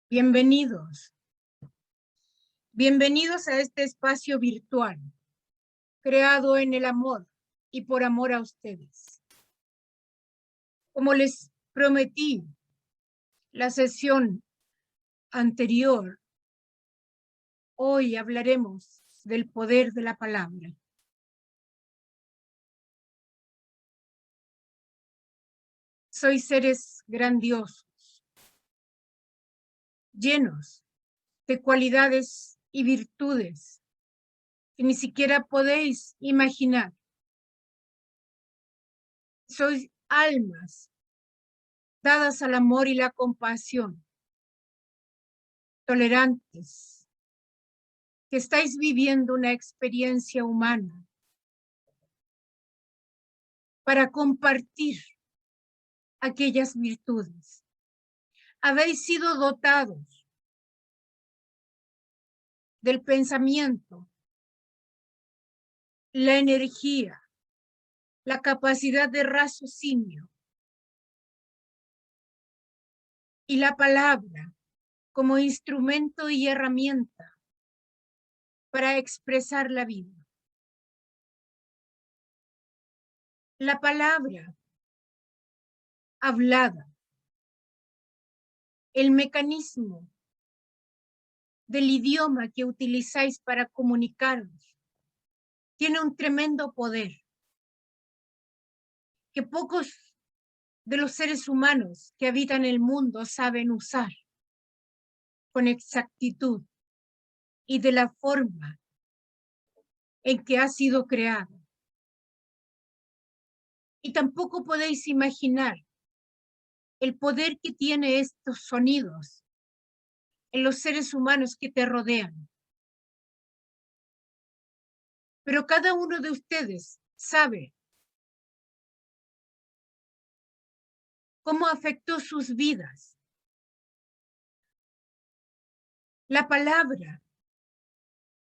Bienvenidos. Bienvenidos a este espacio virtual, creado en el amor y por amor a ustedes. Como les prometí la sesión anterior, hoy hablaremos del poder de la palabra. Sois seres grandiosos, llenos de cualidades y virtudes que ni siquiera podéis imaginar. Sois almas dadas al amor y la compasión, tolerantes, que estáis viviendo una experiencia humana para compartir aquellas virtudes. Habéis sido dotados del pensamiento, la energía, la capacidad de raciocinio y la palabra como instrumento y herramienta para expresar la vida. La palabra hablada, el mecanismo del idioma que utilizáis para comunicaros, tiene un tremendo poder que pocos de los seres humanos que habitan el mundo saben usar con exactitud y de la forma en que ha sido creado. Y tampoco podéis imaginar el poder que tiene estos sonidos en los seres humanos que te rodean. Pero cada uno de ustedes sabe cómo afectó sus vidas la palabra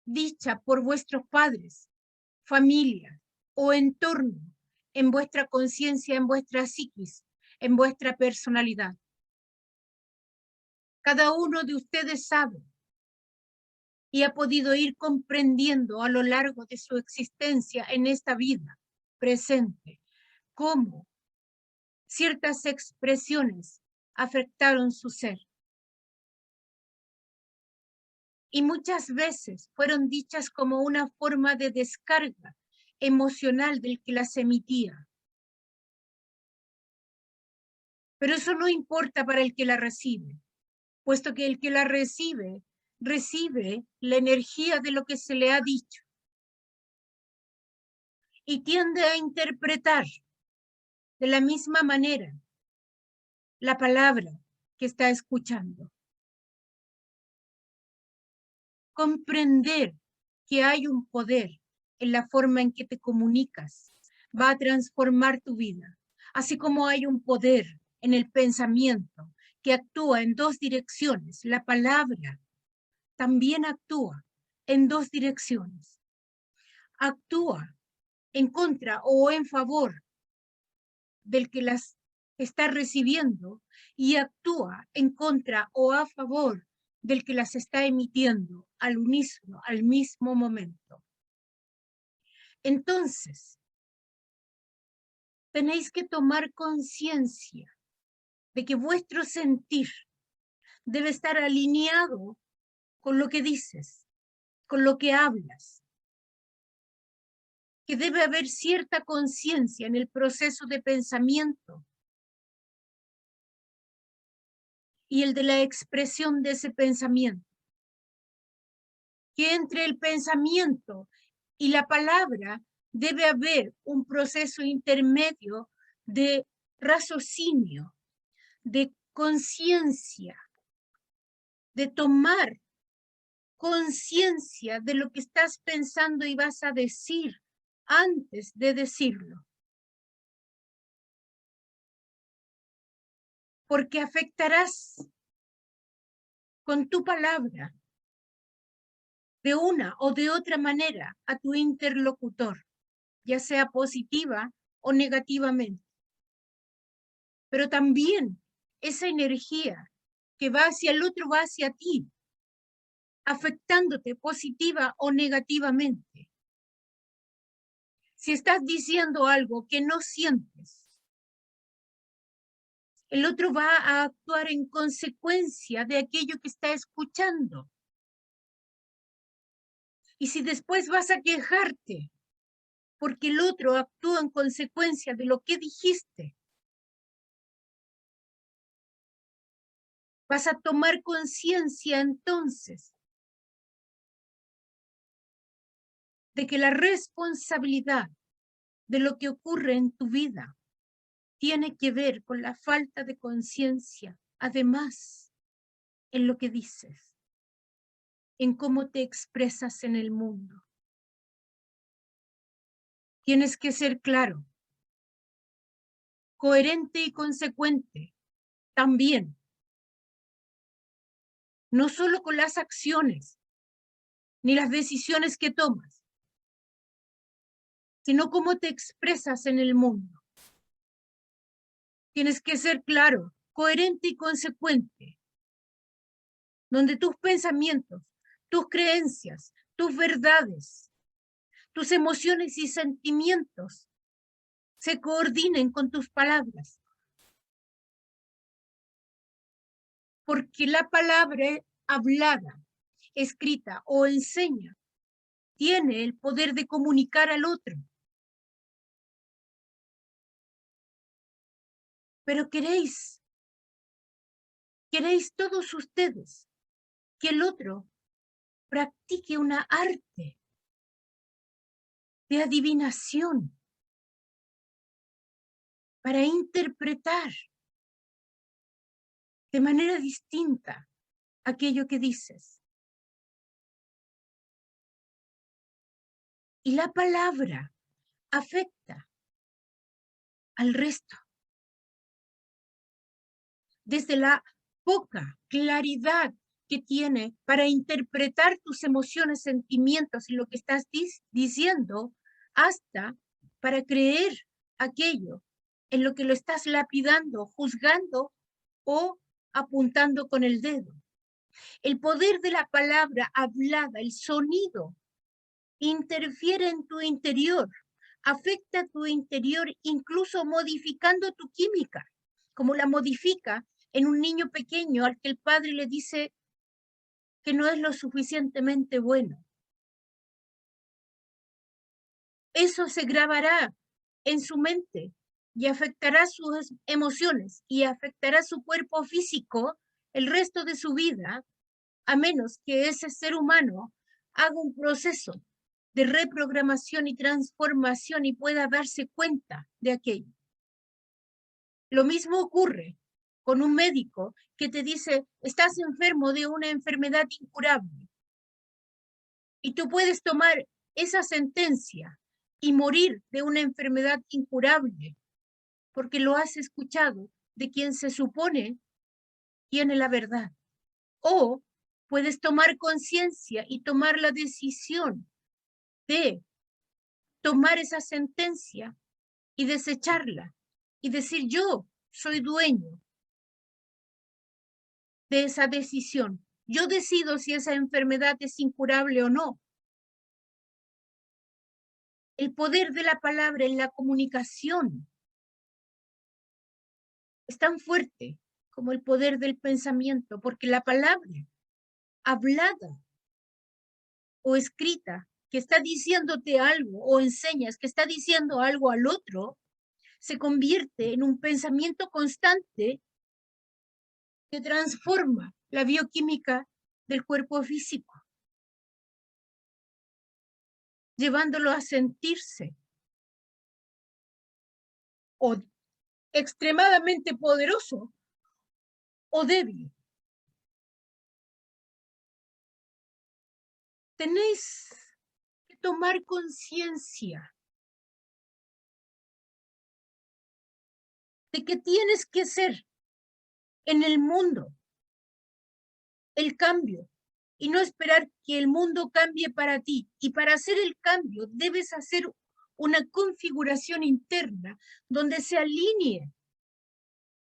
dicha por vuestros padres, familia o entorno en vuestra conciencia, en vuestra psiquis, en vuestra personalidad. Cada uno de ustedes sabe y ha podido ir comprendiendo a lo largo de su existencia en esta vida presente cómo ciertas expresiones afectaron su ser. Y muchas veces fueron dichas como una forma de descarga emocional del que las emitía. Pero eso no importa para el que la recibe, puesto que el que la recibe la energía de lo que se le ha dicho y tiende a interpretar de la misma manera la palabra que está escuchando. Comprender que hay un poder en la forma en que te comunicas va a transformar tu vida, así como hay un poder en el pensamiento que actúa en dos direcciones. La palabra también actúa en dos direcciones. Actúa en contra o en favor del que las está recibiendo y actúa en contra o a favor del que las está emitiendo al unísono, al mismo momento. Entonces, tenéis que tomar conciencia de que vuestro sentir debe estar alineado con lo que dices, con lo que hablas, que debe haber cierta conciencia en el proceso de pensamiento y el de la expresión de ese pensamiento. Que entre el pensamiento y la palabra debe haber un proceso intermedio de raciocinio, de conciencia, de tomar conciencia de lo que estás pensando y vas a decir antes de decirlo. Porque afectarás con tu palabra de una o de otra manera a tu interlocutor, ya sea positiva o negativamente. Pero también esa energía que va hacia el otro va hacia ti, afectándote positiva o negativamente. Si estás diciendo algo que no sientes, el otro va a actuar en consecuencia de aquello que está escuchando. Y si después vas a quejarte porque el otro actúa en consecuencia de lo que dijiste, vas a tomar conciencia entonces de que la responsabilidad de lo que ocurre en tu vida tiene que ver con la falta de conciencia, además, en lo que dices, en cómo te expresas en el mundo. Tienes que ser claro, coherente y consecuente también, no solo con las acciones ni las decisiones que tomas, sino cómo te expresas en el mundo. Tienes que ser claro, coherente y consecuente, donde tus pensamientos, tus creencias, tus verdades, tus emociones y sentimientos se coordinen con tus palabras. Porque la palabra hablada, escrita o enseña tiene el poder de comunicar al otro. Pero queréis todos ustedes que el otro practique una arte de adivinación para interpretar de manera distinta aquello que dices. Y la palabra afecta al resto. Desde la poca claridad que tiene para interpretar tus emociones, sentimientos y lo que estás diciendo, hasta para creer aquello en lo que lo estás lapidando, juzgando o apuntando con el dedo. El poder de la palabra hablada, el sonido, interfiere en tu interior, afecta tu interior, incluso modificando tu química, como la modifica en un niño pequeño al que el padre le dice que no es lo suficientemente bueno. Eso se grabará en su mente y afectará sus emociones y afectará su cuerpo físico el resto de su vida, a menos que ese ser humano haga un proceso de reprogramación y transformación y pueda darse cuenta de aquello. Lo mismo ocurre con un médico que te dice, estás enfermo de una enfermedad incurable. Y tú puedes tomar esa sentencia y morir de una enfermedad incurable, porque lo has escuchado de quien se supone tiene la verdad. O puedes tomar conciencia y tomar la decisión de tomar esa sentencia y desecharla y decir yo soy dueño de esa decisión. Yo decido si esa enfermedad es incurable o no. El poder de la palabra en la comunicación es tan fuerte como el poder del pensamiento, porque la palabra hablada o escrita que está diciéndote algo o enseñas que está diciendo algo al otro, se convierte en un pensamiento constante que transforma la bioquímica del cuerpo físico, llevándolo a sentirse o extremadamente poderoso o débil. Tenéis que tomar conciencia de que tienes que ser en el mundo el cambio y no esperar que el mundo cambie para ti. Y para hacer el cambio debes hacer una configuración interna donde se alinee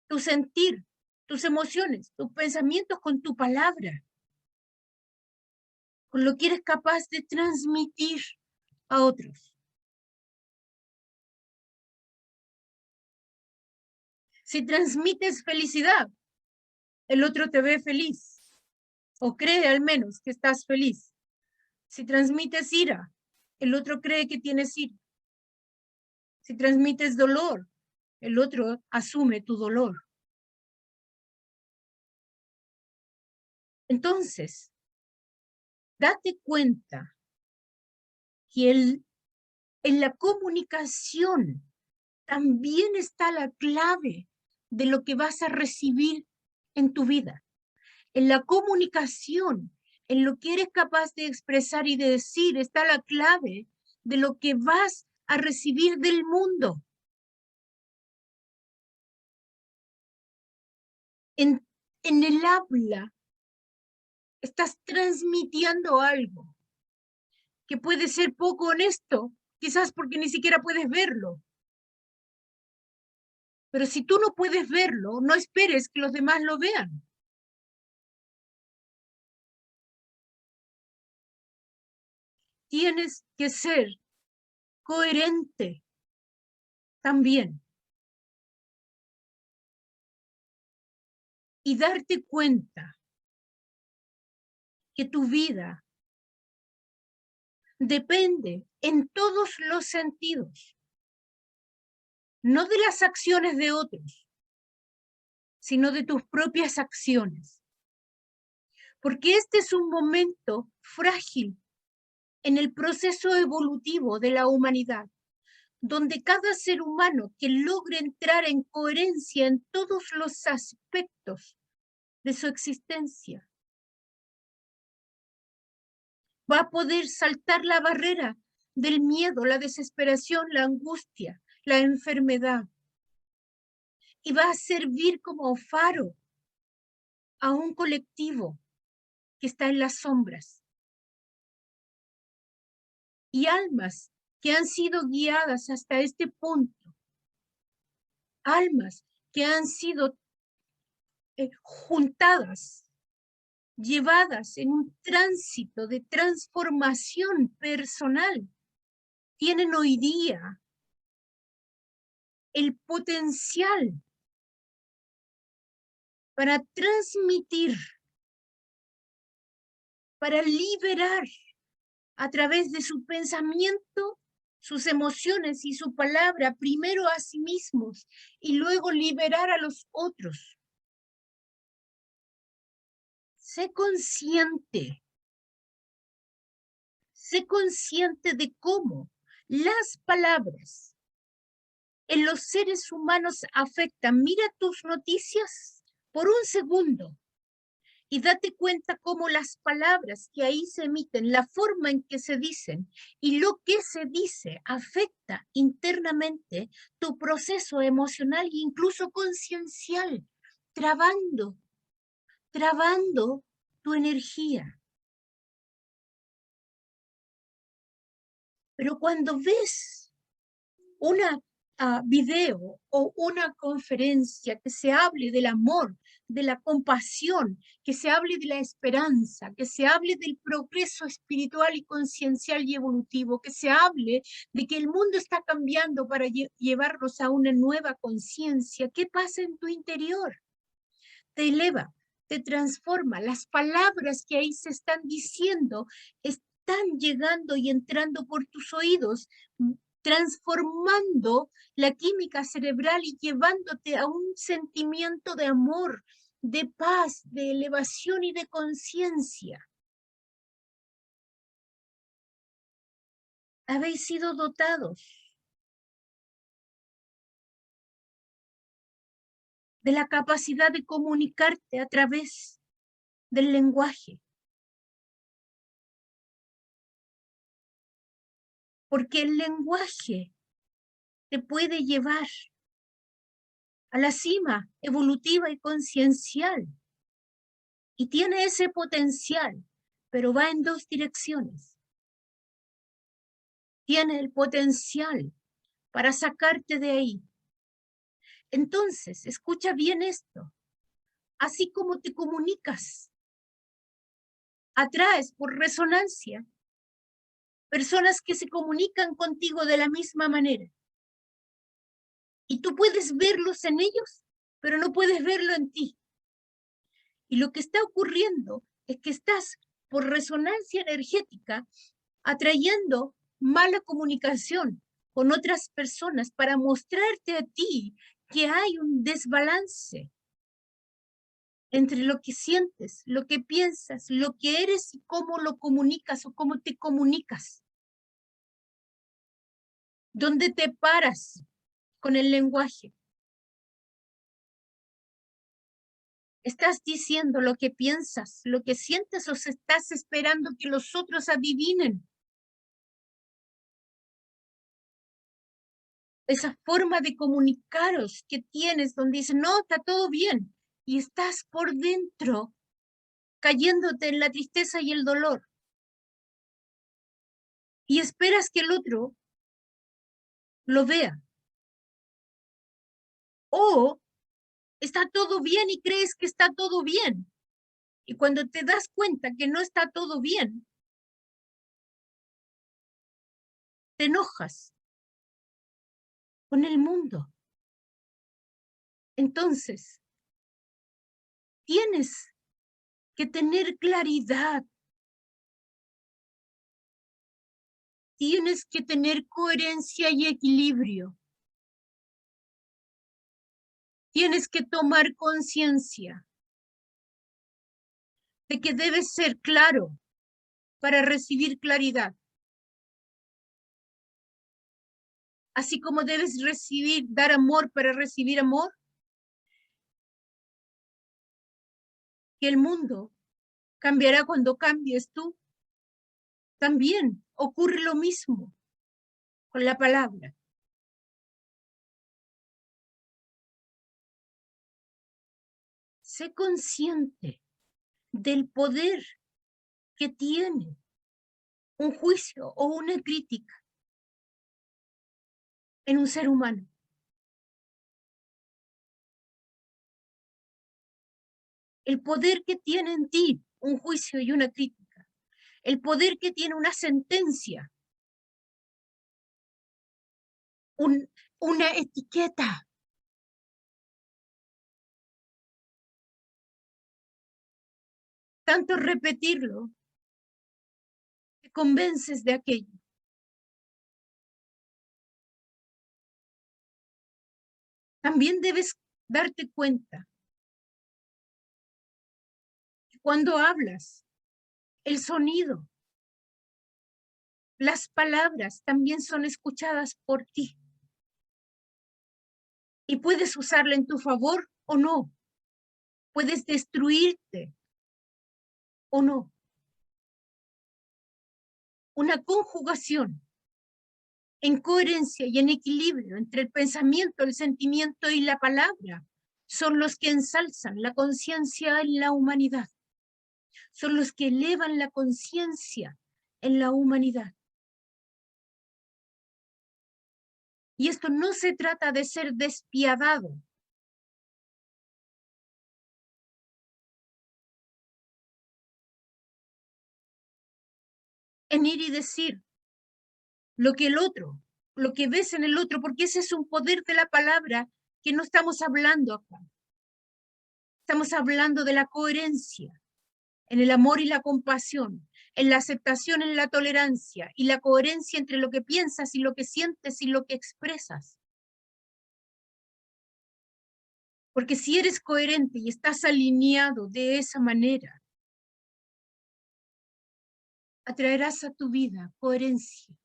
tu sentir, tus emociones, tus pensamientos con tu palabra, con lo que eres capaz de transmitir a otros. Si transmites felicidad, el otro te ve feliz, o cree al menos que estás feliz. Si transmites ira, el otro cree que tienes ira. Si transmites dolor, el otro asume tu dolor. Entonces, date cuenta que en la comunicación también está la clave de lo que vas a recibir en tu vida. En la comunicación, en lo que eres capaz de expresar y de decir, está la clave de lo que vas a recibir del mundo. En el habla, estás transmitiendo algo que puede ser poco honesto, quizás porque ni siquiera puedes verlo. Pero si tú no puedes verlo, no esperes que los demás lo vean. Tienes que ser coherente también y darte cuenta que tu vida depende en todos los sentidos, no de las acciones de otros, sino de tus propias acciones. Porque este es un momento frágil en el proceso evolutivo de la humanidad, donde cada ser humano que logre entrar en coherencia en todos los aspectos de su existencia va a poder saltar la barrera del miedo, la desesperación, la angustia, la enfermedad, y va a servir como faro a un colectivo que está en las sombras. Y almas que han sido guiadas hasta este punto, almas que han sido juntadas, llevadas en un tránsito de transformación personal, tienen hoy día el potencial para transmitir, para liberar a través de su pensamiento, sus emociones y su palabra, primero a sí mismos y luego liberar a los otros. Sé consciente de cómo las palabras en los seres humanos afectan. Mira tus noticias por un segundo y date cuenta cómo las palabras que ahí se emiten, la forma en que se dicen y lo que se dice afecta internamente tu proceso emocional e incluso conciencial, trabando tu energía. Pero cuando ves una video o una conferencia que se hable del amor, de la compasión, que se hable de la esperanza, que se hable del progreso espiritual y conciencial y evolutivo, que se hable de que el mundo está cambiando para llevarnos a una nueva conciencia, ¿qué pasa en tu interior? Te eleva, te transforma. Las palabras que ahí se están diciendo están llegando y entrando por tus oídos, transformando la química cerebral y llevándote a un sentimiento de amor, de paz, de elevación y de conciencia. Habéis sido dotados de la capacidad de comunicarte a través del lenguaje, porque el lenguaje te puede llevar a la cima evolutiva y conciencial. Y tiene ese potencial, pero va en dos direcciones. Tiene el potencial para sacarte de ahí. Entonces, escucha bien esto. así como te comunicas. Atraes por resonancia personas que se comunican contigo de la misma manera. Y tú puedes verlos en ellos, pero no puedes verlo en ti. Y lo que está ocurriendo es que estás por resonancia energética atrayendo mala comunicación con otras personas para mostrarte a ti que hay un desbalance entre lo que sientes, lo que piensas, lo que eres y cómo lo comunicas o cómo te comunicas. ¿Dónde te paras con el lenguaje? ¿Estás diciendo lo que piensas, lo que sientes o estás esperando que los otros adivinen? Esa forma de comunicaros que tienes donde dices, no, está todo bien, y estás por dentro cayéndote en la tristeza y el dolor. Y esperas que el otro lo vea. O está todo bien y crees que está todo bien. Y cuando te das cuenta que no está todo bien, te enojas con el mundo. Entonces, tienes que tener claridad. Tienes que tener coherencia y equilibrio. Tienes que tomar conciencia de que debes ser claro para recibir claridad. Así como debes dar amor para recibir amor, que el mundo cambiará cuando cambies tú. También ocurre lo mismo con la palabra. Sé consciente del poder que tiene un juicio o una crítica en un ser humano. El poder que tiene en ti un juicio y una crítica. El poder que tiene una sentencia, una etiqueta. Tanto repetirlo, te convences de aquello. También debes darte cuenta que cuando hablas, el sonido, las palabras también son escuchadas por ti. Y puedes usarla en tu favor o no. Puedes destruirte o no. Una conjugación en coherencia y en equilibrio entre el pensamiento, el sentimiento y la palabra son los que ensalzan la conciencia en la humanidad. Son los que elevan la conciencia en la humanidad. Y esto no se trata de ser despiadado. En ir y decir lo que el otro, lo que ves en el otro, porque ese es un poder de la palabra que no estamos hablando acá. Estamos hablando de la coherencia en el amor y la compasión, en la aceptación, en la tolerancia y la coherencia entre lo que piensas y lo que sientes y lo que expresas. Porque si eres coherente y estás alineado de esa manera, atraerás a tu vida coherencia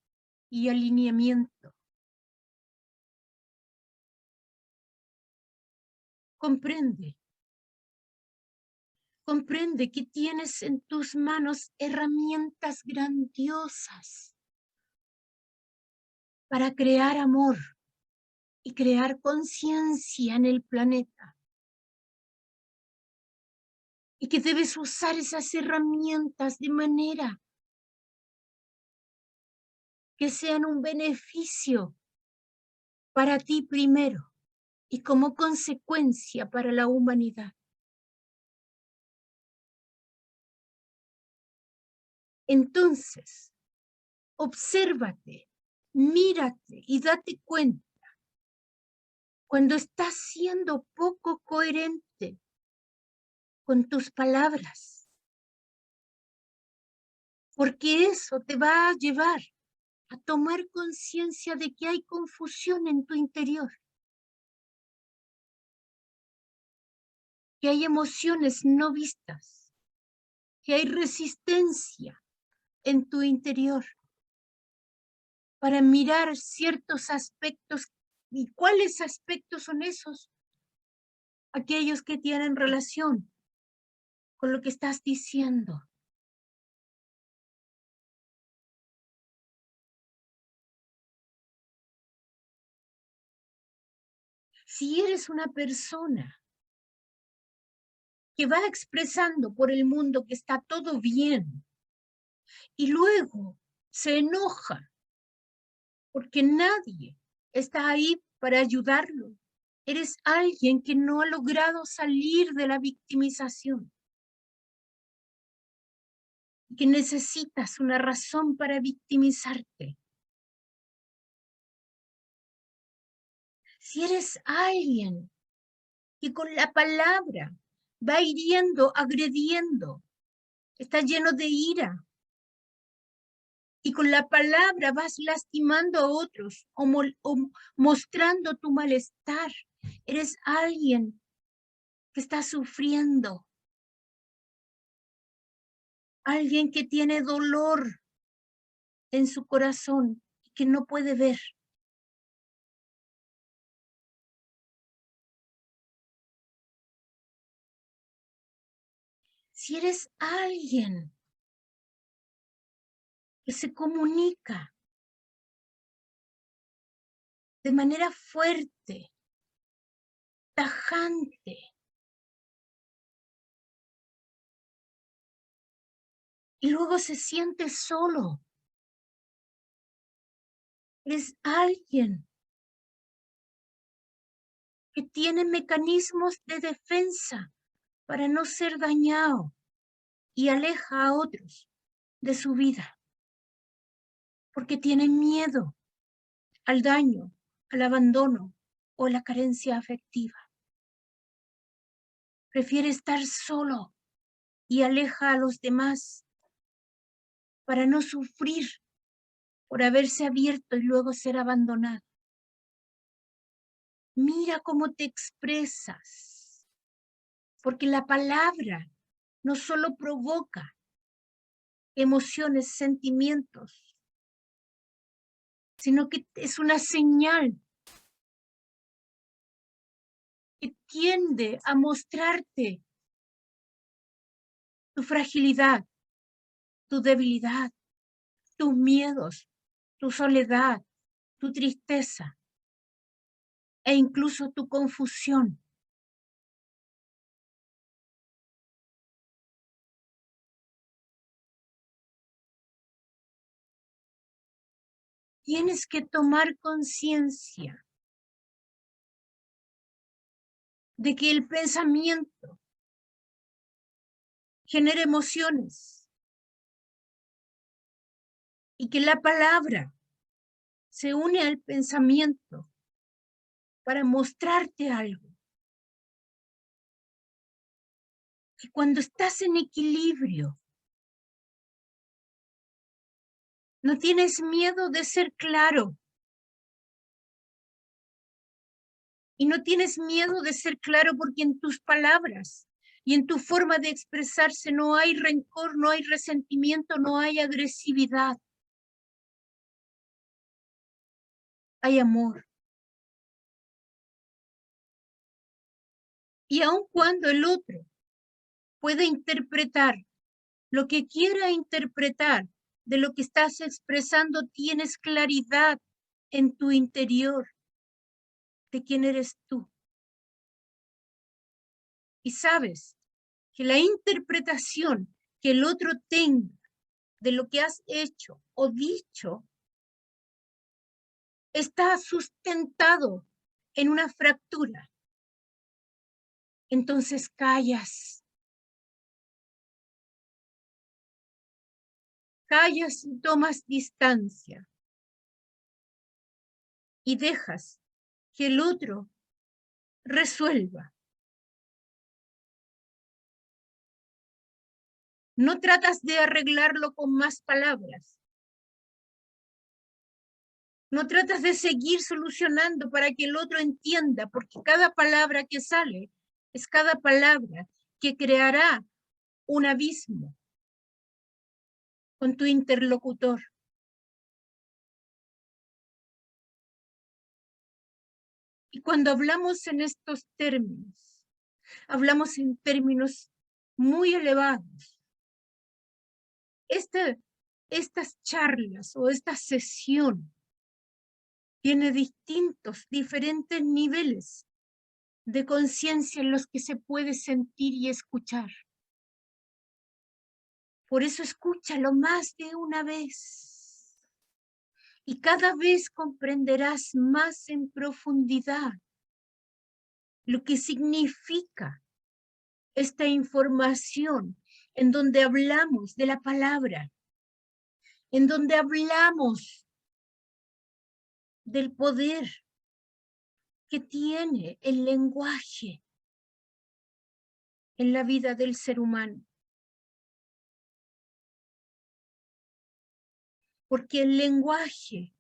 y alineamiento. Comprende. Comprende que tienes en tus manos herramientas grandiosas para crear amor y crear conciencia en el planeta. Y que debes usar esas herramientas de manera que sean un beneficio para ti primero y como consecuencia para la humanidad. Entonces, obsérvate, mírate y date cuenta cuando estás siendo poco coherente con tus palabras, porque eso te va a llevar a tomar conciencia de que hay confusión en tu interior, que hay emociones no vistas, que hay resistencia en tu interior para mirar ciertos aspectos. ¿Y cuáles aspectos son esos? Aquellos que tienen relación con lo que estás diciendo. Si eres una persona que va expresando por el mundo que está todo bien y luego se enoja porque nadie está ahí para ayudarlo, eres alguien que no ha logrado salir de la victimización, que necesitas una razón para victimizarte. Si eres alguien que con la palabra va hiriendo, agrediendo, está lleno de ira, y con la palabra vas lastimando a otros o mostrando tu malestar, eres alguien que está sufriendo, alguien que tiene dolor en su corazón y que no puede ver. Si eres alguien que se comunica de manera fuerte, tajante, y luego se siente solo, eres alguien que tiene mecanismos de defensa para no ser dañado y aleja a otros de su vida, porque tiene miedo al daño, al abandono o la carencia afectiva. Prefiere estar solo y aleja a los demás para no sufrir por haberse abierto y luego ser abandonado. Mira cómo te expresas, porque la palabra no solo provoca emociones, sentimientos, sino que es una señal que tiende a mostrarte tu fragilidad, tu debilidad, tus miedos, tu soledad, tu tristeza e incluso tu confusión. Tienes que tomar conciencia de que el pensamiento genera emociones y que la palabra se une al pensamiento para mostrarte algo. Que cuando estás en equilibrio, no tienes miedo de ser claro. Y no tienes miedo de ser claro porque en tus palabras y en tu forma de expresarse no hay rencor, no hay resentimiento, no hay agresividad. Hay amor. Y aun cuando el otro puede interpretar lo que quiera interpretar de lo que estás expresando, tienes claridad en tu interior de quién eres tú. Y sabes que la interpretación que el otro tenga de lo que has hecho o dicho está sustentado en una fractura. Entonces callas callas y tomas distancia y dejas que el otro resuelva. No tratas de arreglarlo con más palabras. No tratas de seguir solucionando para que el otro entienda, porque cada palabra que sale es cada palabra que creará un abismo con tu interlocutor. Y cuando hablamos en estos términos, hablamos en términos muy elevados. Estas charlas o esta sesión tiene diferentes niveles de conciencia en los que se puede sentir y escuchar. Por eso escúchalo más de una vez. Y cada vez comprenderás más en profundidad lo que significa esta información en donde hablamos de la palabra, en donde hablamos del poder que tiene el lenguaje en la vida del ser humano. Porque el lenguaje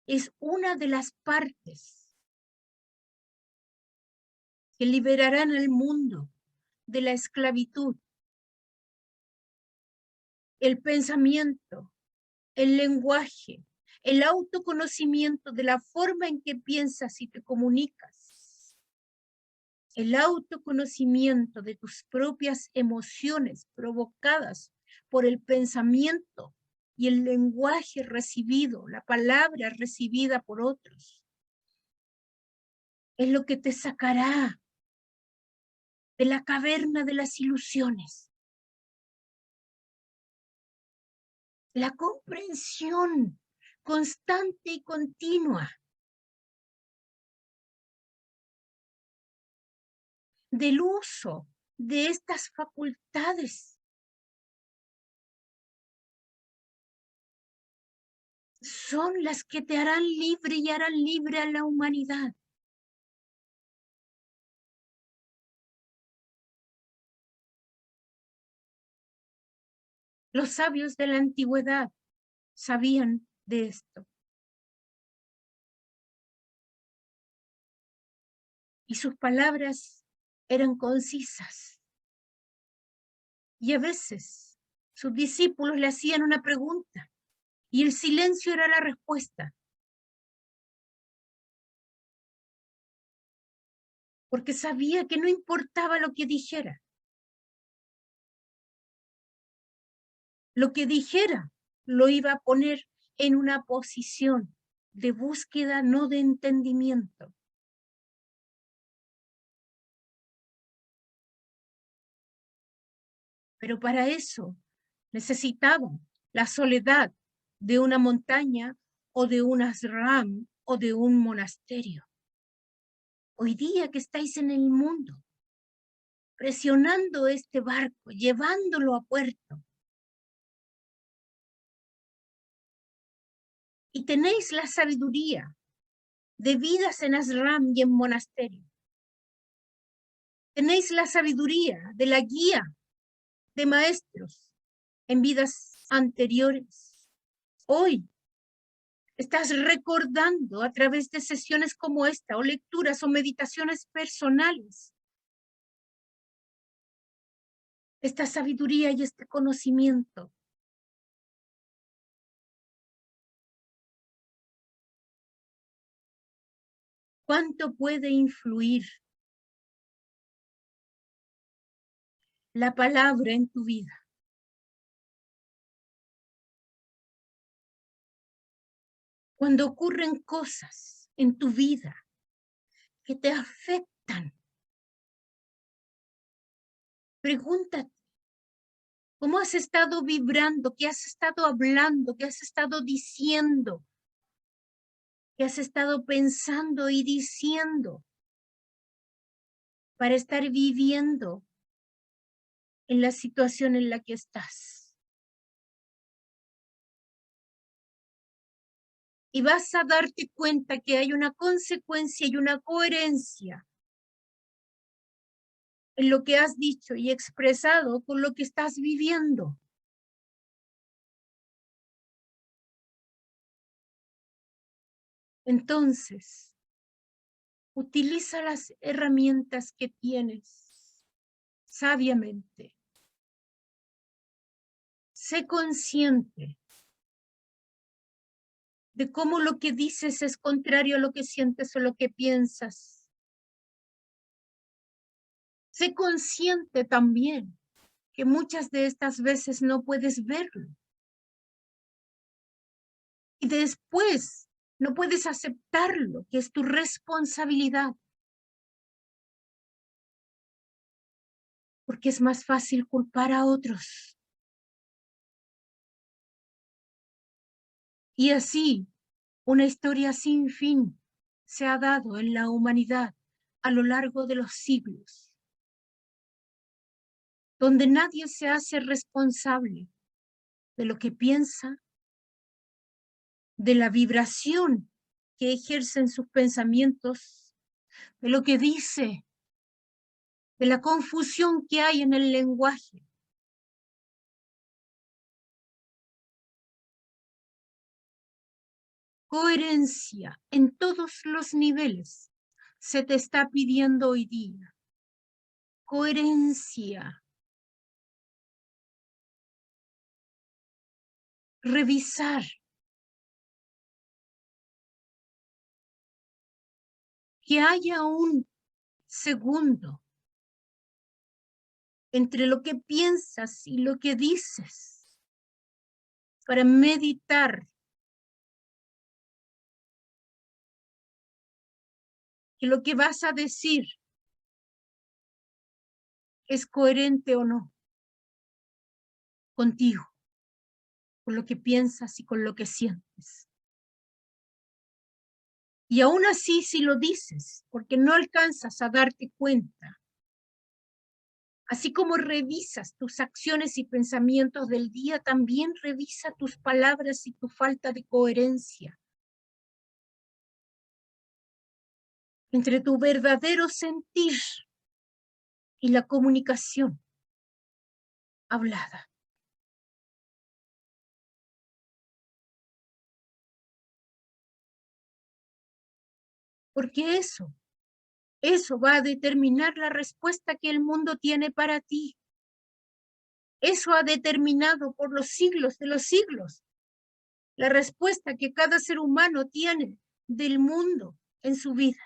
es una de las partes que liberarán al mundo de la esclavitud. El pensamiento, el lenguaje, el autoconocimiento de la forma en que piensas y te comunicas, el autoconocimiento de tus propias emociones provocadas por el pensamiento y el lenguaje recibido, la palabra recibida por otros, es lo que te sacará de la caverna de las ilusiones. La comprensión constante y continua del uso de estas facultades son las que te harán libre y harán libre a la humanidad. Los sabios de la antigüedad sabían de esto. Y sus palabras eran concisas. Y a veces sus discípulos le hacían una pregunta y el silencio era la respuesta. Porque sabía que no importaba lo que dijera. Lo que dijera lo iba a poner en una posición de búsqueda, no de entendimiento. Pero para eso necesitaban la soledad de una montaña o de un ashram o de un monasterio. Hoy día que estáis en el mundo, presionando este barco, llevándolo a puerto, y tenéis la sabiduría de vidas en ashram y en monasterio. Tenéis la sabiduría de la guía de maestros en vidas anteriores. Hoy estás recordando a través de sesiones como esta, o lecturas o meditaciones personales, esta sabiduría y este conocimiento. ¿Cuánto puede influir la palabra en tu vida? Cuando ocurren cosas en tu vida que te afectan, pregúntate, ¿cómo has estado vibrando? ¿Qué has estado hablando? ¿Qué has estado diciendo? ¿Qué has estado pensando y diciendo para estar viviendo en la situación en la que estás? y vas a darte cuenta que hay una consecuencia y una coherencia en lo que has dicho y expresado con lo que estás viviendo. Entonces, utiliza las herramientas que tienes sabiamente. Sé consciente de cómo lo que dices es contrario a lo que sientes o lo que piensas. Sé consciente también que muchas de estas veces no puedes verlo. Y después no puedes aceptarlo, que es tu responsabilidad. Porque es más fácil culpar a otros. Y así, una historia sin fin se ha dado en la humanidad a lo largo de los siglos, donde nadie se hace responsable de lo que piensa, de la vibración que ejercen sus pensamientos, de lo que dice, de la confusión que hay en el lenguaje. Coherencia en todos los niveles se te está pidiendo hoy día. Coherencia. Revisar que haya un segundo entre lo que piensas y lo que dices para meditar que lo que vas a decir es coherente o no contigo, con lo que piensas y con lo que sientes. Y aún así, si lo dices, porque no alcanzas a darte cuenta, así como revisas tus acciones y pensamientos del día, también revisa tus palabras y tu falta de coherencia entre tu verdadero sentir y la comunicación hablada. Porque eso va a determinar la respuesta que el mundo tiene para ti. Eso ha determinado por los siglos de los siglos la respuesta que cada ser humano tiene del mundo en su vida.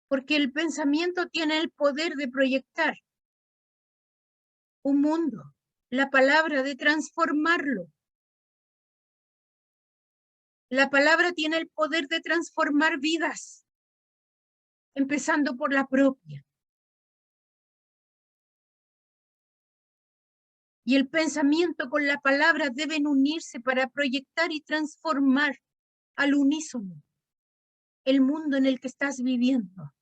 Porque el pensamiento tiene el poder de proyectar un mundo, la palabra de transformarlo. La palabra tiene el poder de transformar vidas, empezando por la propia. Y el pensamiento con la palabra deben unirse para proyectar y transformar al unísono el mundo en el que estás viviendo.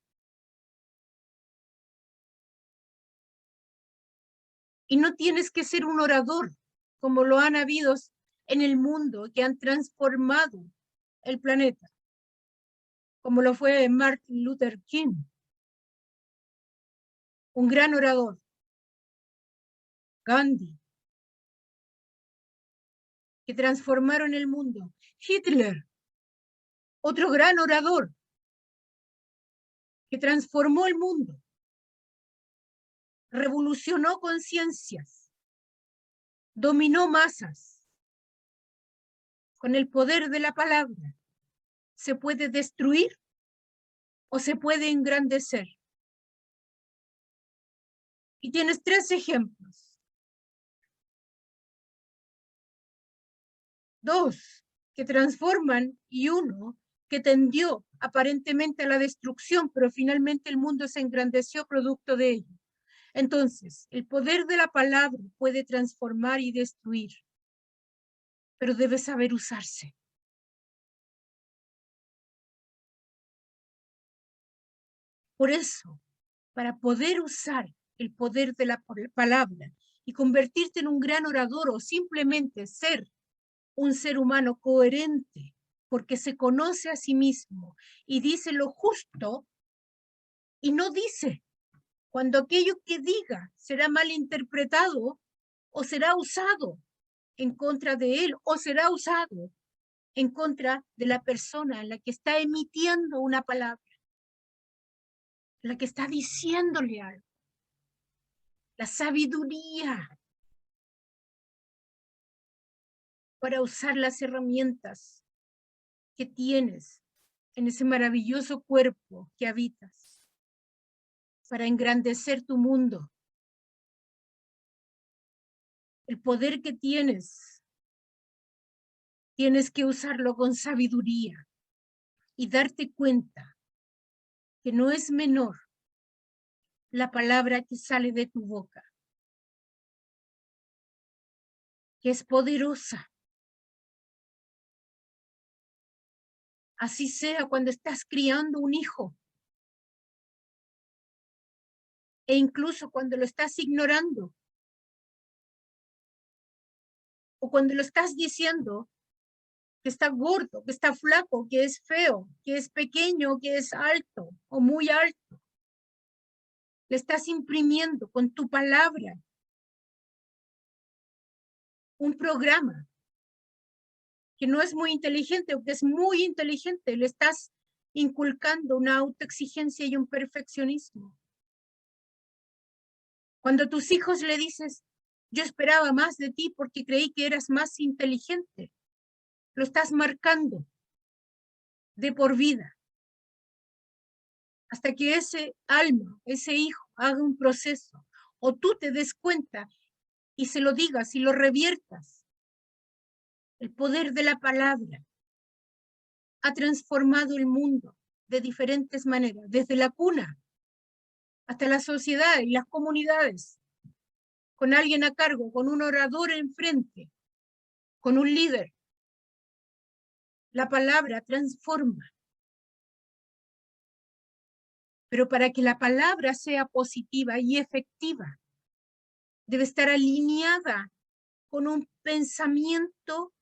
Y no tienes que ser un orador, como lo han habido en el mundo, que han transformado el planeta, como lo fue Martin Luther King, un gran orador, Gandhi, que transformaron el mundo. Hitler, otro gran orador, que transformó el mundo, revolucionó conciencias, dominó masas. Con el poder de la palabra se puede destruir o se puede engrandecer. Y tienes 3 ejemplos. 2 que transforman y 1 que tendió aparentemente a la destrucción, pero finalmente el mundo se engrandeció producto de ello. Entonces, el poder de la palabra puede transformar y destruir, pero debe saber usarse. Por eso, para poder usar el poder de la palabra y convertirte en un gran orador o simplemente ser un ser humano coherente porque se conoce a sí mismo y dice lo justo y no dice cuando aquello que diga será mal interpretado o será usado en contra de él o será usado en contra de la persona en la que está emitiendo una palabra, la que está diciéndole algo. La sabiduría para usar las herramientas que tienes en ese maravilloso cuerpo que habitas, para engrandecer tu mundo. El poder que tienes que usarlo con sabiduría y darte cuenta que no es menor la palabra que sale de tu boca, que es poderosa. Así sea cuando estás criando un hijo e incluso cuando lo estás ignorando o cuando lo estás diciendo que está gordo, que está flaco, que es feo, que es pequeño, que es alto o muy alto. Le estás imprimiendo con tu palabra un programa que no es muy inteligente o que es muy inteligente. Le estás inculcando una autoexigencia y un perfeccionismo. Cuando a tus hijos le dices, yo esperaba más de ti porque creí que eras más inteligente, lo estás marcando de por vida, hasta que ese alma, ese hijo, haga un proceso, o tú te des cuenta y se lo digas y lo reviertas. El poder de la palabra ha transformado el mundo de diferentes maneras, desde la cuna hasta la sociedad y las comunidades, con alguien a cargo, con un orador enfrente, con un líder. La palabra transforma. Pero para que la palabra sea positiva y efectiva, debe estar alineada con un pensamiento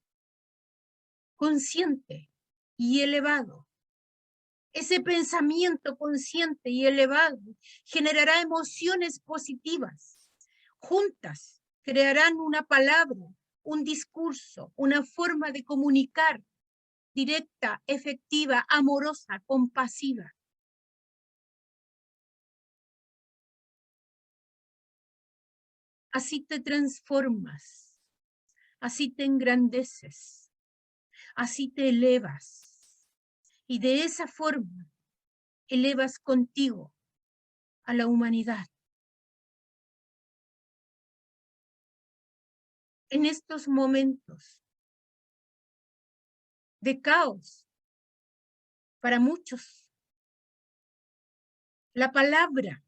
consciente y elevado. Ese pensamiento consciente y elevado generará emociones positivas. Juntas crearán una palabra, un discurso, una forma de comunicar directa, efectiva, amorosa, compasiva. Así te transformas, así te engrandeces, así te elevas. Y de esa forma elevas contigo a la humanidad. En estos momentos de caos para muchos, la palabra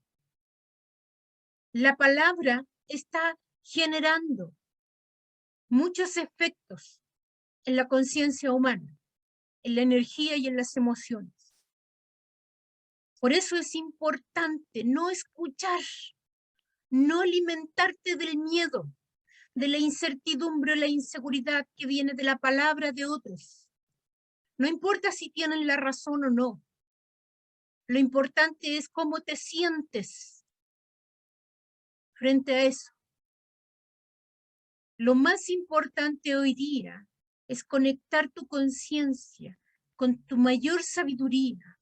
está generando muchos efectos en la conciencia humana, en la energía y en las emociones. Por eso es importante no escuchar, no alimentarte del miedo, de la incertidumbre, la inseguridad que viene de la palabra de otros. No importa si tienen la razón o no. Lo importante es cómo te sientes frente a eso. Lo más importante hoy día es conectar tu conciencia con tu mayor sabiduría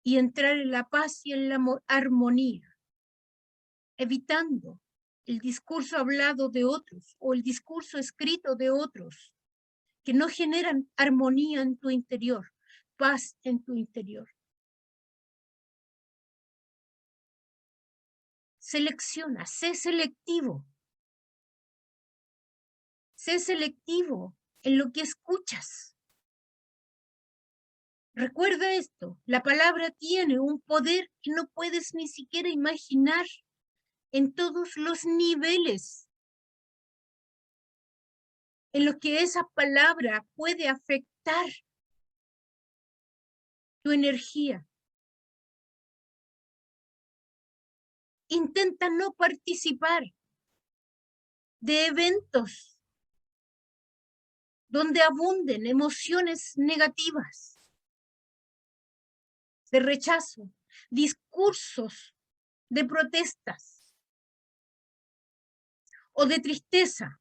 y entrar en la paz y en la armonía, evitando el discurso hablado de otros o el discurso escrito de otros que no generan armonía en tu interior, paz en tu interior. Selecciona, sé selectivo. Sé selectivo en lo que escuchas. Recuerda esto, la palabra tiene un poder que no puedes ni siquiera imaginar en todos los niveles en los que esa palabra puede afectar tu energía. Intenta no participar de eventos donde abunden emociones negativas, de rechazo, discursos de protestas o de tristeza.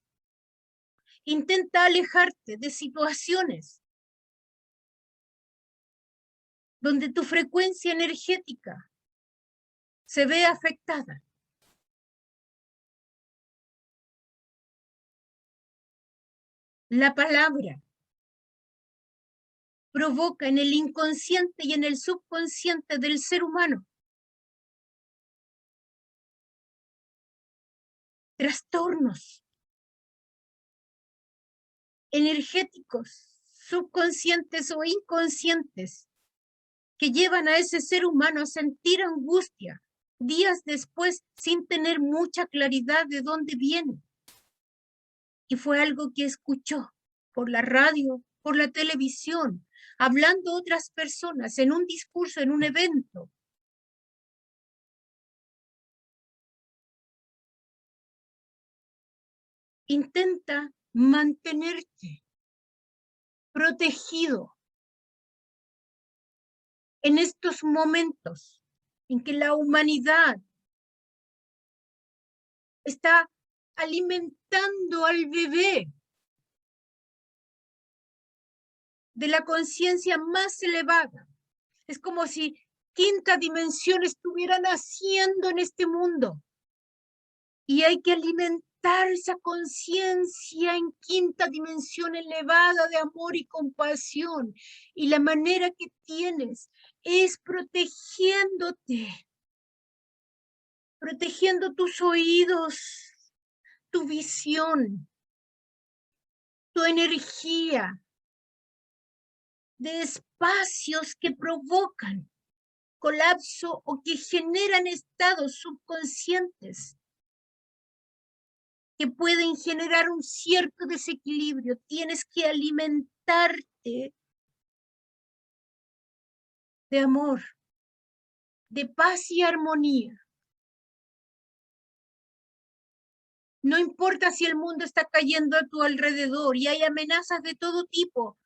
Intenta alejarte de situaciones donde tu frecuencia energética se ve afectada. La palabra provoca en el inconsciente y en el subconsciente del ser humano trastornos energéticos, subconscientes o inconscientes, que llevan a ese ser humano a sentir angustia días después sin tener mucha claridad de dónde viene. Y fue algo que escuchó por la radio, por la televisión, hablando otras personas en un discurso, en un evento. Intenta mantenerte protegido en estos momentos en que la humanidad está alimentando al bebé de la conciencia más elevada. Es como si quinta dimensión estuviera naciendo en este mundo. Y hay que alimentar esa conciencia en quinta dimensión elevada de amor y compasión. Y la manera que tienes es protegiéndote, protegiendo tus oídos, tu visión, tu energía, de espacios que provocan colapso o que generan estados subconscientes que pueden generar un cierto desequilibrio. Tienes que alimentarte de amor, de paz y armonía. No importa si el mundo está cayendo a tu alrededor y hay amenazas de todo tipo.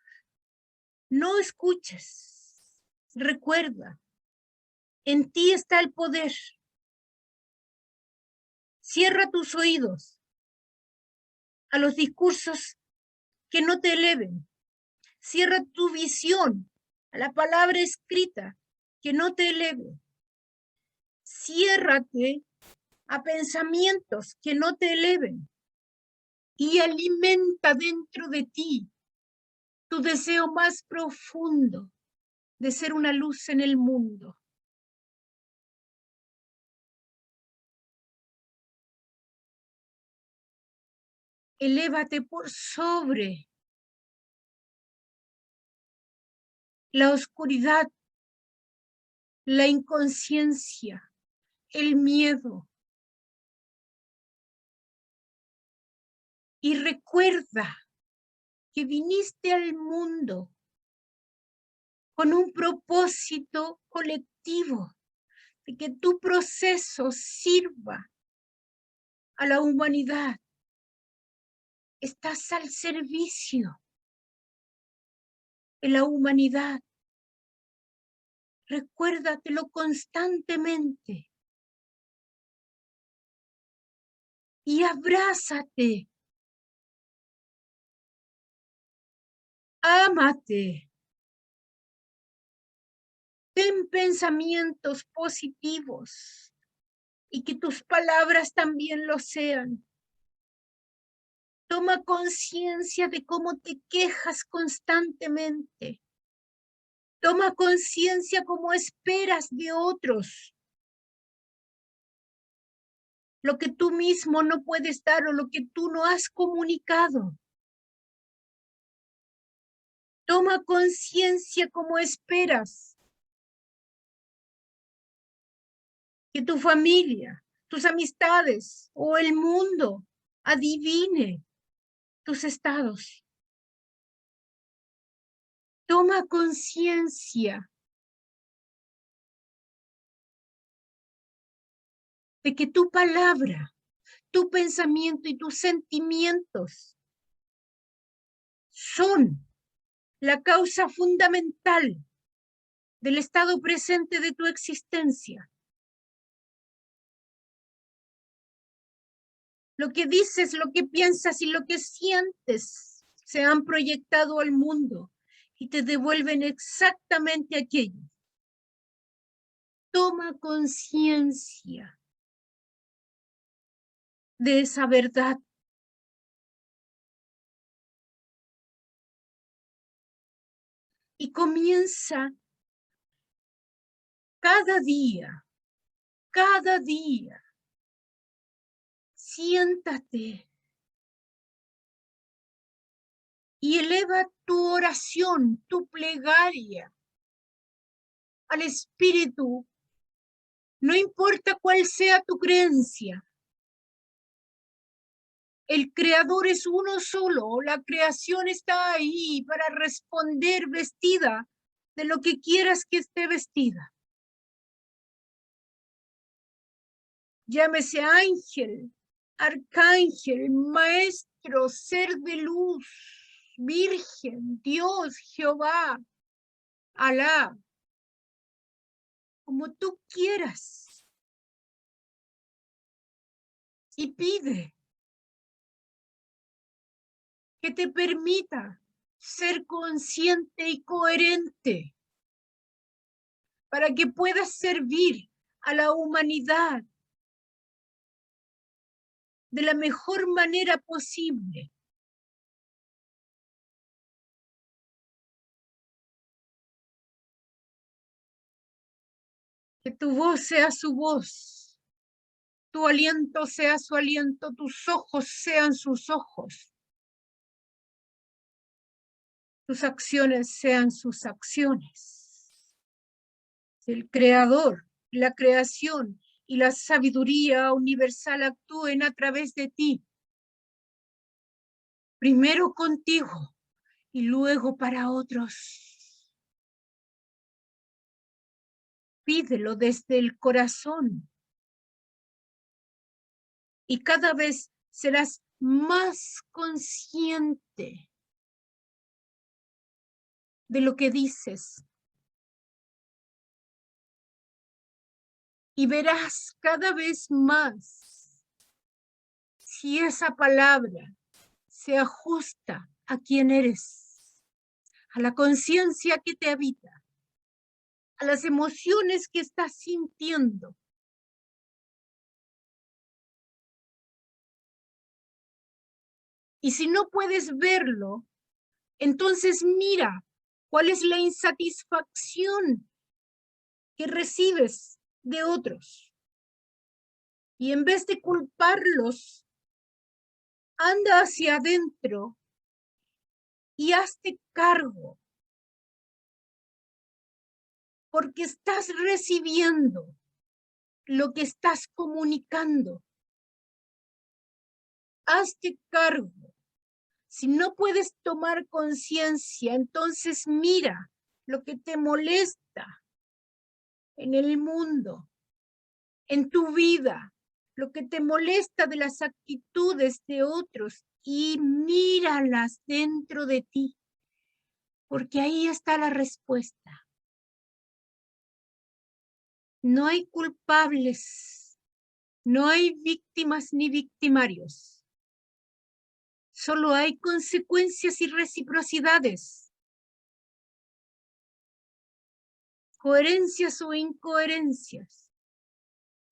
No escuches. Recuerda, en ti está el poder. Cierra tus oídos a los discursos que no te eleven. Cierra tu visión a la palabra escrita que no te eleve. Ciérrate a pensamientos que no te eleven y alimenta dentro de ti tu deseo más profundo de ser una luz en el mundo. Elévate por sobre la oscuridad, la inconsciencia, el miedo. Y recuerda que viniste al mundo con un propósito colectivo, de que tu proceso sirva a la humanidad. Estás al servicio de la humanidad. Recuérdatelo constantemente. Y abrázate. Ámate. Ten pensamientos positivos y que tus palabras también lo sean. Toma conciencia de cómo te quejas constantemente. Toma conciencia cómo esperas de otros lo que tú mismo no puedes dar o lo que tú no has comunicado. Toma conciencia cómo esperas que tu familia, tus amistades o el mundo adivine tus estados. Toma conciencia. de que tu palabra, tu pensamiento y tus sentimientos son la causa fundamental del estado presente de tu existencia. Lo que dices, lo que piensas y lo que sientes se han proyectado al mundo y te devuelven exactamente aquello. Toma conciencia de esa verdad. Y comienza cada día, siéntate y eleva tu oración, tu plegaria al Espíritu. No importa cuál sea tu creencia. El Creador es uno solo. La creación está ahí para responder vestida de lo que quieras que esté vestida. Llámese ángel, arcángel, maestro, ser de luz, virgen, Dios, Jehová, Alá, como tú quieras. Y pide que te permita ser consciente y coherente para que puedas servir a la humanidad de la mejor manera posible. Que tu voz sea su voz, tu aliento sea su aliento, tus ojos sean sus ojos, tus acciones sean sus acciones. El Creador, la creación y la sabiduría universal actúen a través de ti. Primero contigo y luego para otros. Pídelo desde el corazón y cada vez serás más consciente de lo que dices. Y verás cada vez más si esa palabra se ajusta a quién eres, a la conciencia que te habita, a las emociones que estás sintiendo. Y si no puedes verlo, entonces mira cuál es la insatisfacción que recibes de otros. Y en vez de culparlos, anda hacia adentro y hazte cargo. Porque estás recibiendo lo que estás comunicando. Hazte cargo. Si no puedes tomar conciencia, entonces mira lo que te molesta en el mundo, en tu vida, lo que te molesta de las actitudes de otros y míralas dentro de ti, porque ahí está la respuesta. No hay culpables, no hay víctimas ni victimarios. Solo hay consecuencias y reciprocidades, coherencias o incoherencias,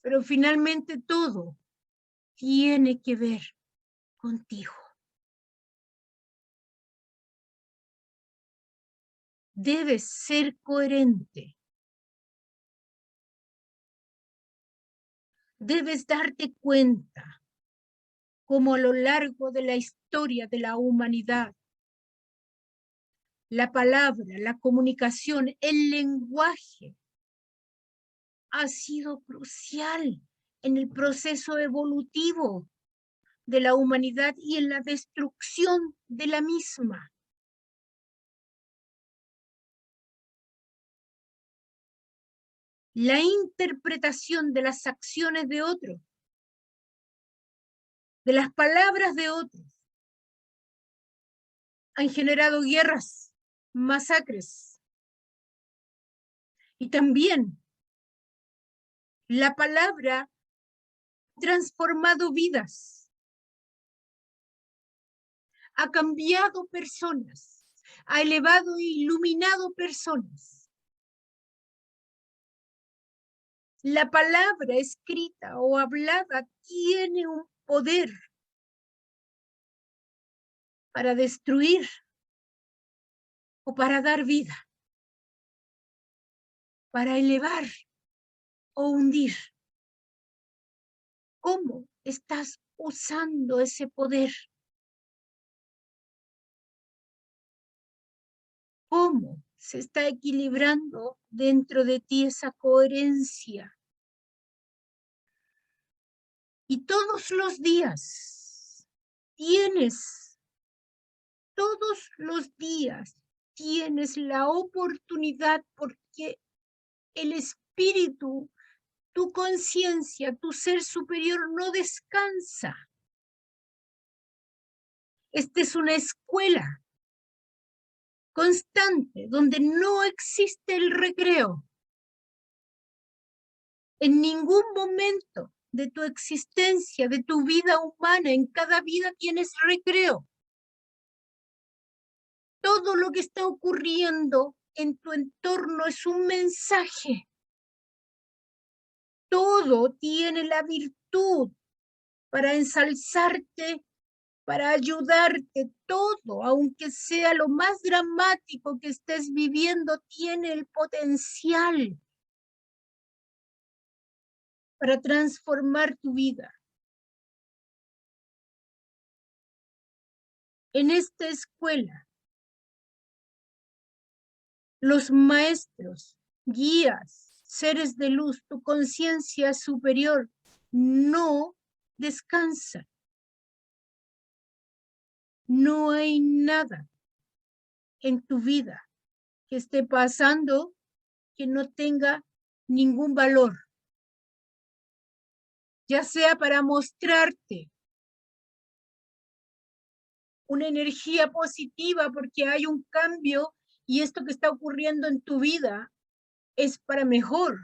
pero finalmente todo tiene que ver contigo. Debes ser coherente. Debes darte cuenta cómo a lo largo de la historia de la humanidad, la palabra, la comunicación, el lenguaje ha sido crucial en el proceso evolutivo de la humanidad y en la destrucción de la misma. la interpretación de las acciones de otros, de las palabras de otros, han generado guerras, masacres. Y también la palabra ha transformado vidas, ha cambiado personas, ha elevado e iluminado personas. La palabra escrita o hablada tiene un poder para destruir o para dar vida, para elevar o hundir. ¿Cómo estás usando ese poder? ¿Cómo se está equilibrando dentro de ti esa coherencia? Y todos los días tienes la oportunidad, porque el espíritu, tu conciencia, tu ser superior no descansa. Esta es una escuela constante donde no existe el recreo. En ningún momento de tu existencia, de tu vida humana, en cada vida tienes recreo. Todo lo que está ocurriendo en tu entorno es un mensaje. Todo tiene la virtud para ensalzarte, para ayudarte. Todo, aunque sea lo más dramático que estés viviendo, tiene el potencial para transformar tu vida. En esta escuela, los maestros, guías, seres de luz, tu conciencia superior, no descansan. No hay nada en tu vida que esté pasando que no tenga ningún valor, ya sea para mostrarte una energía positiva porque hay un cambio y esto que está ocurriendo en tu vida es para mejor,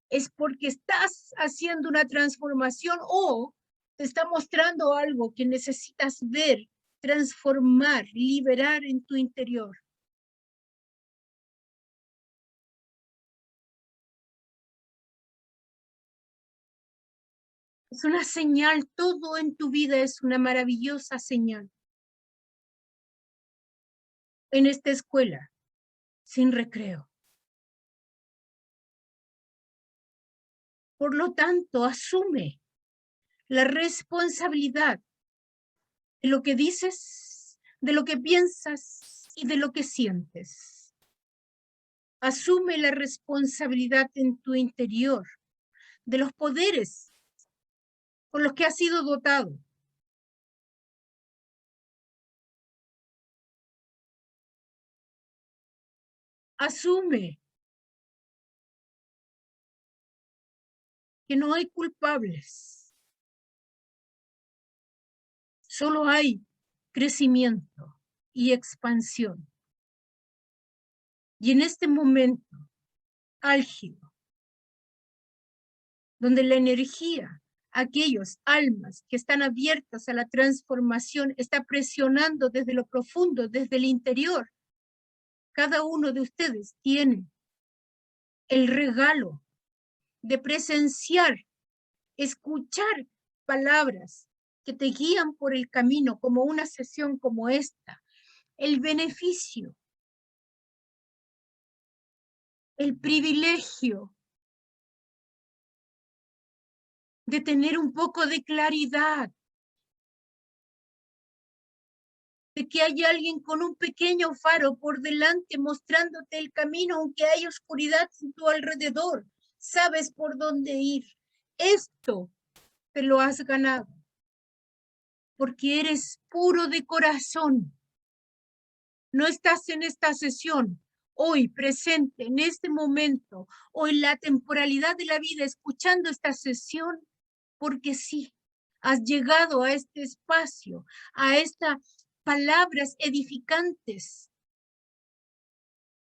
es porque estás haciendo una transformación o te está mostrando algo que necesitas ver, transformar, liberar en tu interior. Es una señal, todo en tu vida es una maravillosa señal. En esta escuela, sin recreo. Por lo tanto, asume la responsabilidad de lo que dices, de lo que piensas y de lo que sientes. Asume la responsabilidad en tu interior de los poderes con los que has sido dotado. Asume que no hay culpables, solo hay crecimiento y expansión. Y en este momento álgido, donde la energía, aquellos almas que están abiertas a la transformación, está presionando desde lo profundo, desde el interior, cada uno de ustedes tiene el regalo de presenciar, escuchar palabras que te guían por el camino, como una sesión como esta, el beneficio, el privilegio de tener un poco de claridad, de que hay alguien con un pequeño faro por delante mostrándote el camino, aunque hay oscuridad en tu alrededor, sabes por dónde ir. Esto te lo has ganado, porque eres puro de corazón. No estás en esta sesión hoy presente, en este momento, o en la temporalidad de la vida, escuchando esta sesión, porque sí, has llegado a este espacio, a estas palabras edificantes,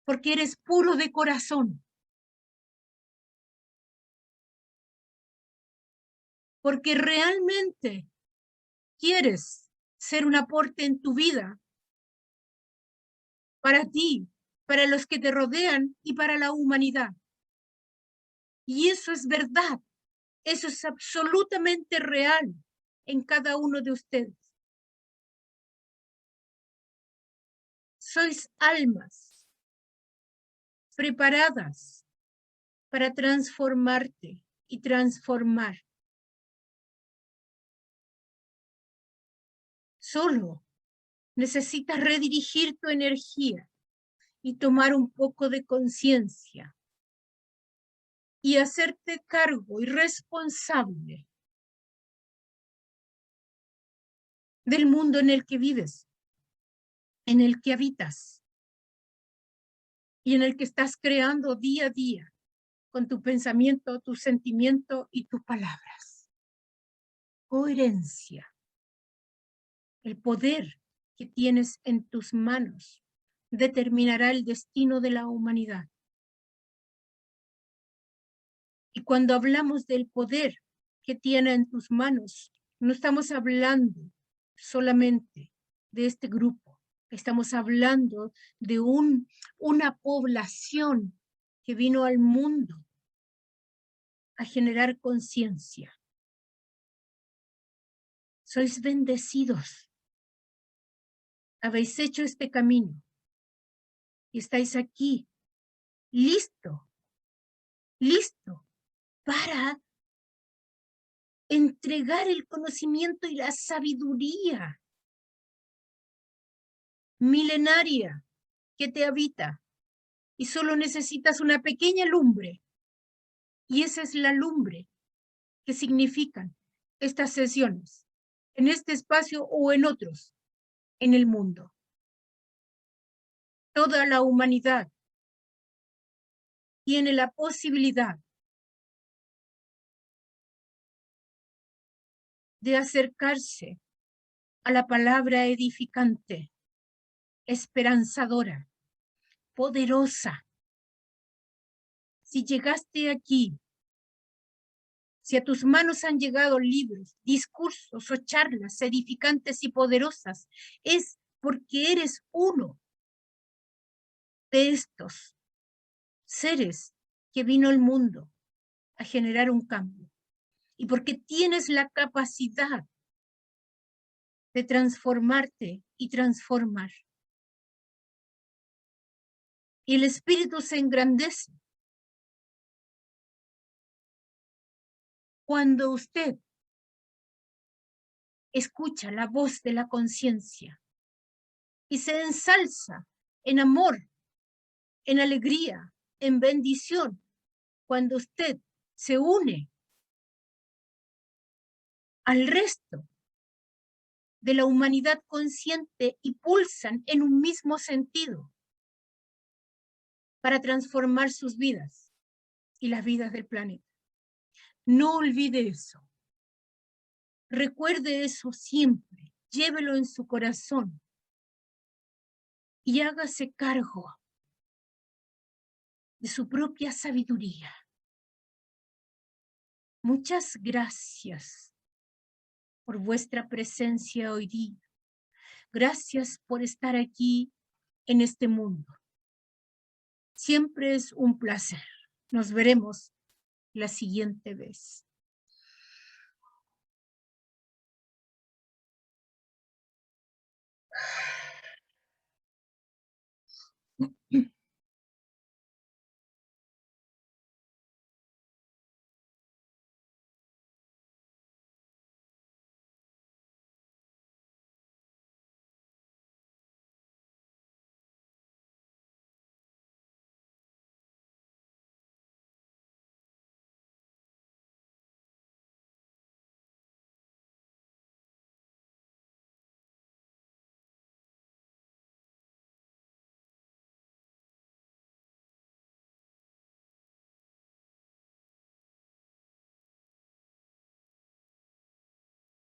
porque eres puro de corazón, porque realmente quieres ser un aporte en tu vida, para ti, para los que te rodean y para la humanidad. Y eso es verdad, eso es absolutamente real en cada uno de ustedes. Sois almas preparadas para transformarte y transformar. Solo necesitas redirigir tu energía y tomar un poco de conciencia y hacerte cargo y responsable del mundo en el que vives, en el que habitas y en el que estás creando día a día con tu pensamiento, tu sentimiento y tus palabras. Coherencia. El poder que tienes en tus manos determinará el destino de la humanidad. Y cuando hablamos del poder que tiene en tus manos, no estamos hablando solamente de este grupo, estamos hablando de una población que vino al mundo a generar conciencia. Sois bendecidos. Habéis hecho este camino y estáis aquí, listo para entregar el conocimiento y la sabiduría milenaria que te habita. Y solo necesitas una pequeña lumbre. Y esa es la lumbre que significan estas sesiones, en este espacio o en otros, en el mundo. Toda la humanidad tiene la posibilidad de acercarse a la palabra edificante, esperanzadora, poderosa. Si llegaste aquí, si a tus manos han llegado libros, discursos o charlas edificantes y poderosas, es porque eres uno de estos seres que vino al mundo a generar un cambio. Y porque tienes la capacidad de transformarte y transformar. Y el espíritu se engrandece cuando usted escucha la voz de la conciencia y se ensalza en amor, en alegría, en bendición, cuando usted se une al resto de la humanidad consciente y pulsan en un mismo sentido para transformar sus vidas y las vidas del planeta. No olvide eso. Recuerde eso siempre. Llévelo en su corazón y hágase cargo de su propia sabiduría. Muchas gracias por vuestra presencia hoy día. Gracias por estar aquí en este mundo. Siempre es un placer. Nos veremos la siguiente vez.